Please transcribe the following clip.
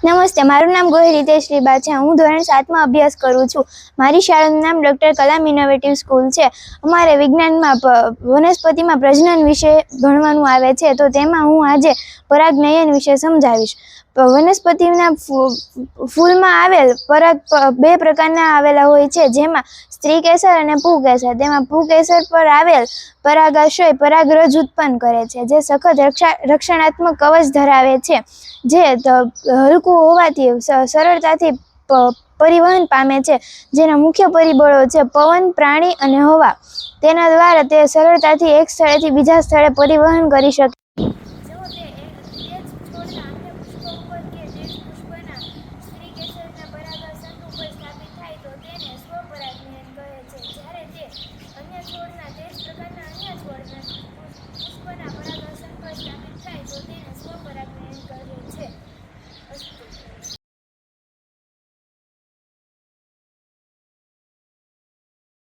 નમસ્તે, મારું નામ ગોહિલ હિતેશ્રી બા છે. હું ધોરણ 7માં અભ્યાસ કરું છું. મારી શાળાનું નામ ડૉક્ટર કલામ ઇનોવેટિવ સ્કૂલ છે. અમારે વિજ્ઞાનમાં વનસ્પતિમાં પ્રજનન વિશે ભણવાનું આવે છે, તો તેમાં હું આજે પરાગનયન વિશે સમજાવીશ. વનસ્પતિના ફૂલમાં આવેલ પરાગ બે પ્રકારના આવેલા હોય છે, જેમાં સ્ત્રી કેસર અને પુંકેસર. તેમાં પુંકેસર પર આવેલ પરાગાશય પરાગરજ ઉત્પન્ન કરે છે, જે સખત રક્ષણાત્મક કવચ ધરાવે છે, જે હલકું હોવાથી સરળતાથી પરિવહન પામે છે. જેના મુખ્ય પરિબળો છે પવન, પ્રાણી અને હવા. તેના દ્વારા તે સરળતાથી એક સ્થળેથી બીજા સ્થળે પરિવહન કરી શકે. જો તે જ છોડના અન્ય પુષ્પો ઉપર કે તે જ પુષ્પના સ્ત્રી કેસરના પરાગાસંગ ઉપર સ્થાપિત થાય તો તેને સ્વપરાગનયન કહે છે. જ્યારે તે અન્ય છોડના તે જ પ્રકારના અન્ય છોડના પુષ્પના પરાગાસંગ પર સ્થાપિત થાય તો તેને સ્વપરાગનયન કહે છે.